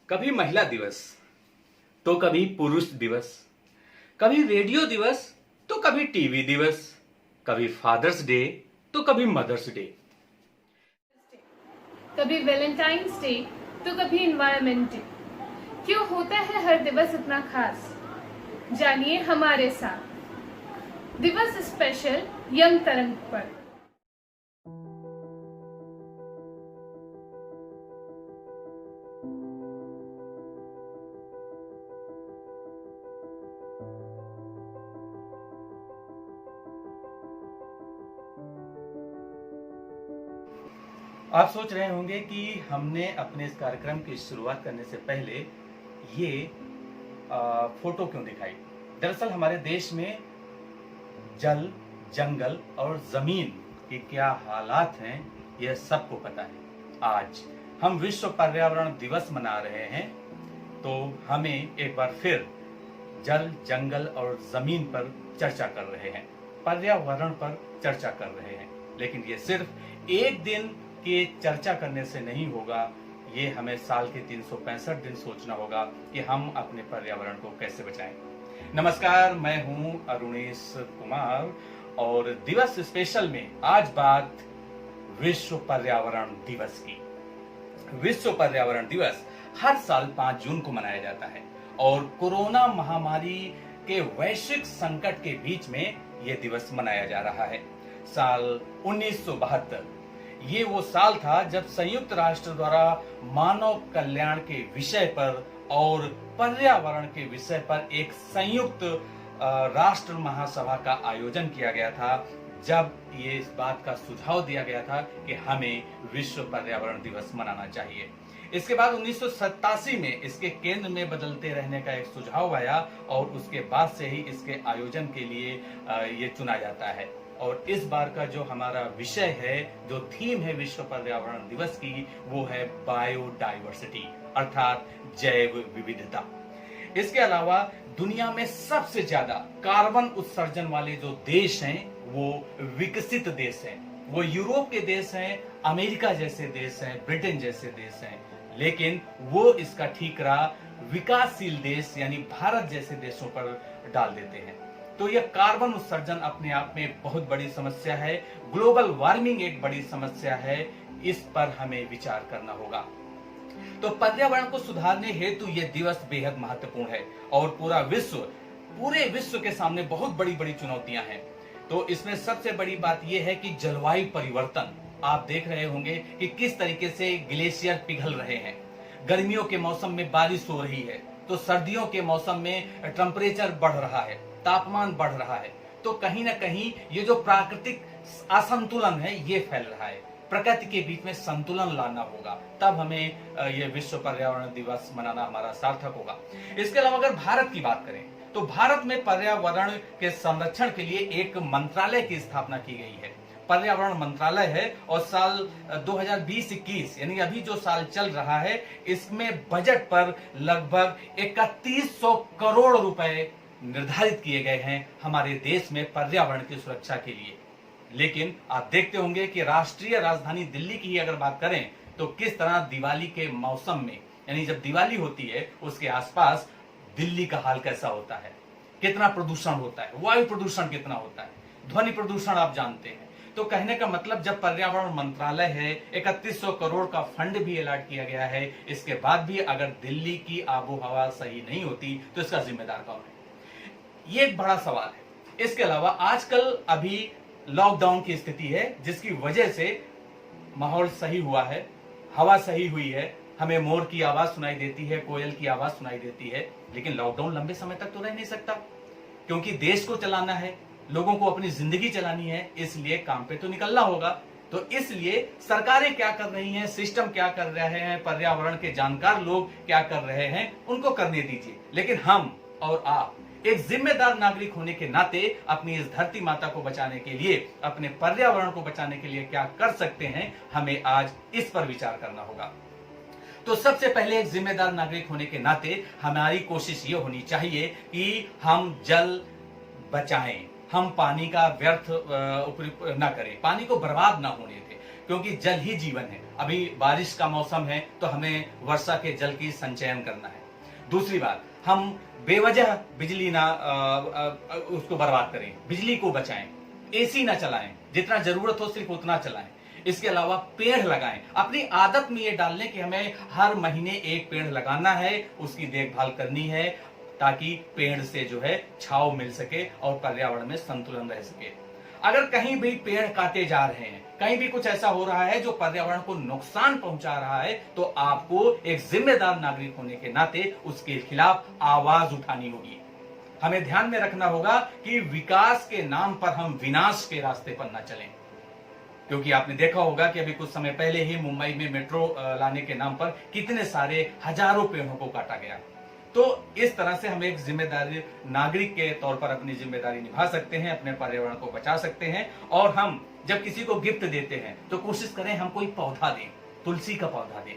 कभी महिला दिवस, तो कभी पुरुष दिवस, कभी रेडियो दिवस, तो कभी टीवी दिवस, कभी फादर्स डे, तो कभी मदर्स डे। कभी वैलेंटाइंस डे तो कभी इन्वायरमेंट डे। क्यों होता है हर दिवस इतना खास? जानिए हमारे साथ दिवस स्पेशल यंग तरंग पर। आप सोच रहे होंगे कि हमने अपने इस कार्यक्रम की शुरुआत करने से पहले ये फोटो क्यों दिखाई। दरअसल हमारे देश में जल, जंगल और जमीन के क्या हालात हैं यह सबको पता है। आज हम विश्व पर्यावरण दिवस मना रहे हैं, तो हमें एक बार फिर जल, जंगल और जमीन पर चर्चा कर रहे हैं, पर्यावरण पर चर्चा कर रहे हैं। लेकिन ये सिर्फ एक दिन के चर्चा करने से नहीं होगा, ये हमें साल के 365 दिन सोचना होगा कि हम अपने पर्यावरण को कैसे बचाएं। नमस्कार, मैं हूं अरुणेश कुमार और दिवस स्पेशल में आज बात विश्व पर्यावरण दिवस की। विश्व पर्यावरण दिवस हर साल 5 जून को मनाया जाता है और कोरोना महामारी के वैश्विक संकट के बीच में यह दिवस मनाया जा रहा है। साल 1972 ये वो साल था जब संयुक्त राष्ट्र द्वारा मानव कल्याण के विषय पर और पर्यावरण के विषय पर एक संयुक्त राष्ट्र महासभा का आयोजन किया गया था, जब ये इस बात का सुझाव दिया गया था कि हमें विश्व पर्यावरण दिवस मनाना चाहिए। इसके बाद 1987 में इसके केंद्र में बदलते रहने का एक सुझाव आया और उसके बाद से ही इसके आयोजन के लिए ये चुना जाता है। और इस बार का जो हमारा विषय है, जो थीम है विश्व पर्यावरण दिवस की, वो है बायोडाइवर्सिटी अर्थात जैव विविधता। इसके अलावा दुनिया में सबसे ज्यादा कार्बन उत्सर्जन वाले जो देश हैं वो विकसित देश हैं, वो यूरोप के देश हैं, अमेरिका जैसे देश हैं, ब्रिटेन जैसे देश हैं। लेकिन वो इसका ठीकरा विकासशील देश यानी भारत जैसे देशों पर डाल देते हैं। तो यह कार्बन उत्सर्जन अपने आप में बहुत बड़ी समस्या है, ग्लोबल वार्मिंग एक बड़ी समस्या है, इस पर हमें विचार करना होगा। तो पर्यावरण को सुधारने हेतु यह दिवस बेहद महत्वपूर्ण है और पूरे विश्व के सामने बहुत बड़ी बड़ी चुनौतियां हैं। तो इसमें सबसे बड़ी बात यह है कि जलवायु परिवर्तन, आप देख रहे होंगे कि किस तरीके से ग्लेशियर पिघल रहे हैं। गर्मियों के मौसम में बारिश हो रही है, तो सर्दियों के मौसम में टेम्परेचर बढ़ रहा है, तापमान बढ़ रहा है। तो कहीं ना कहीं ये जो प्राकृतिक असंतुलन है ये फैल रहा है। प्रकृति के बीच में संतुलन लाना होगा, तब हमें ये विश्व पर्यावरण दिवस मनाना हमारा सार्थक होगा। इसके अलावा अगर भारत की बात करें तो भारत में पर्यावरण के संरक्षण के लिए एक मंत्रालय की स्थापना की गई है, पर्यावरण मंत्रालय है। और साल 2020-21 यानी अभी जो साल चल रहा है, इसमें बजट पर लगभग 3100 करोड़ रुपए निर्धारित किए गए हैं हमारे देश में पर्यावरण की सुरक्षा के लिए। लेकिन आप देखते होंगे कि राष्ट्रीय राजधानी दिल्ली की ही अगर बात करें तो किस तरह दिवाली के मौसम में, यानी जब दिवाली होती है उसके आसपास दिल्ली का हाल कैसा होता है, कितना प्रदूषण होता है, वायु प्रदूषण कितना होता है, ध्वनि प्रदूषण आप जानते हैं। तो कहने का मतलब जब पर्यावरण मंत्रालय है, 3100 करोड़ का फंड भी अलॉट किया गया है, इसके बाद भी अगर दिल्ली की आबो हवा सही नहीं होती तो इसका जिम्मेदार कौन है, ये एक बड़ा सवाल है। इसके अलावा आजकल अभी लॉकडाउन की स्थिति है, जिसकी वजह से माहौल सही हुआ है, हवा सही हुई है, हमें मोर की आवाज सुनाई देती है, कोयल की आवाज सुनाई देती है। लेकिन लॉकडाउन लंबे समय तक तो रह नहीं सकता, क्योंकि देश को चलाना है, लोगों को अपनी जिंदगी चलानी है, इसलिए काम पे तो निकलना होगा। तो इसलिए सरकारें क्या कर रही हैं, सिस्टम क्या कर रहे हैं, पर्यावरण के जानकार लोग क्या कर रहे हैं, उनको करने दीजिए। लेकिन हम और आप एक जिम्मेदार नागरिक होने के नाते अपनी इस धरती माता को बचाने के लिए, अपने पर्यावरण को बचाने के लिए क्या कर सकते हैं, हमें आज इस पर विचार करना होगा। तो सबसे पहले एक जिम्मेदार नागरिक होने के नाते हमारी कोशिश ये होनी चाहिए कि हम जल बचाएं, हम पानी का व्यर्थ उपयोग न करें, पानी को बर्बाद ना होने दें। क्योंकि जल ही जीवन है। अभी बारिश का मौसम है तो हमें वर्षा के जल की संचयन करना है। दूसरी बात, हम बेवजह बिजली ना उसको बर्बाद करें, बिजली को बचाएं, एसी ना चलाएं, जितना जरूरत हो सिर्फ उतना चलाएं। इसके अलावा पेड़ लगाएं। अपनी आदत में ये डाल लें कि हमें हर महीने एक पेड़ लगाना है, उसकी देखभाल करनी है, ताकि पेड़ से जो है छांव मिल सके और पर्यावरण में संतुलन रह सके। अगर कहीं भी पेड़ काटे जा रहे हैं, कहीं भी कुछ ऐसा हो रहा है जो पर्यावरण को नुकसान पहुंचा रहा है, तो आपको एक जिम्मेदार नागरिक होने के नाते उसके खिलाफ आवाज उठानी होगी। हमें ध्यान में रखना होगा कि विकास के नाम पर हम विनाश के रास्ते पर न चलें, क्योंकि आपने देखा होगा कि अभी कुछ समय पहले ही मुंबई में मेट्रो लाने के नाम पर कितने सारे हजारों पेड़ों को काटा गया। तो इस तरह से हम एक जिम्मेदारी नागरिक के तौर पर अपनी जिम्मेदारी निभा सकते हैं, अपने पर्यावरण को बचा सकते हैं। और हम जब किसी को गिफ्ट देते हैं तो कोशिश करें हम कोई पौधा दें, तुलसी का पौधा दें,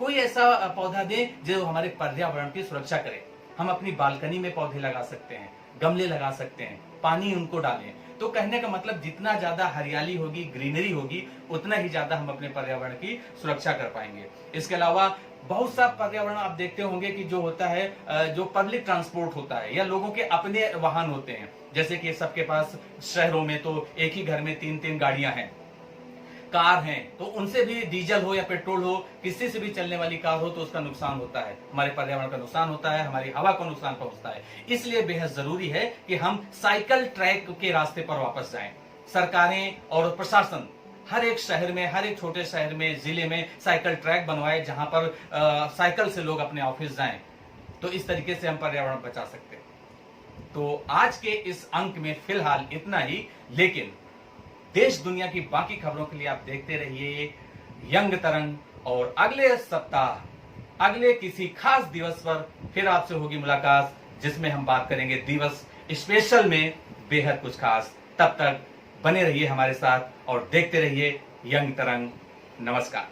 कोई ऐसा पौधा दें जो हमारे पर्यावरण की सुरक्षा करे। हम अपनी बालकनी में पौधे लगा सकते हैं, गमले लगा सकते हैं, पानी उनको डालें। तो कहने का मतलब जितना ज्यादा हरियाली होगी, ग्रीनरी होगी, उतना ही ज्यादा हम अपने पर्यावरण की सुरक्षा कर पाएंगे। इसके अलावा बहुत सा पर्यावरण आप देखते होंगे कि जो होता है, जो पब्लिक ट्रांसपोर्ट होता है या लोगों के अपने वाहन होते हैं, जैसे कि सबके पास शहरों में तो एक ही घर में 3-3 गाड़ियां हैं, कार हैं, तो उनसे भी डीजल हो या पेट्रोल हो, किसी से भी चलने वाली कार हो तो उसका नुकसान होता है, हमारे पर्यावरण का नुकसान होता है, हमारी हवा को नुकसान पहुंचता है। इसलिए बेहद जरूरी है कि हम साइकिल ट्रैक के रास्ते पर वापस जाएं। सरकारें और प्रशासन हर एक शहर में, हर एक छोटे शहर में, जिले में साइकिल ट्रैक बनवाए, जहां पर साइकिल से लोग अपने ऑफिस जाएं। तो इस तरीके से हम पर्यावरण बचा सकते हैं। तो आज के इस अंक में फिलहाल इतना ही, लेकिन देश दुनिया की बाकी खबरों के लिए आप देखते रहिए यंग तरंग। और अगले सप्ताह अगले किसी खास दिवस पर फिर आपसे होगी मुलाकात, जिसमें हम बात करेंगे दिवस स्पेशल में बेहद कुछ खास। तब तक बने रहिए हमारे साथ और देखते रहिए यंग तरंग। नमस्कार।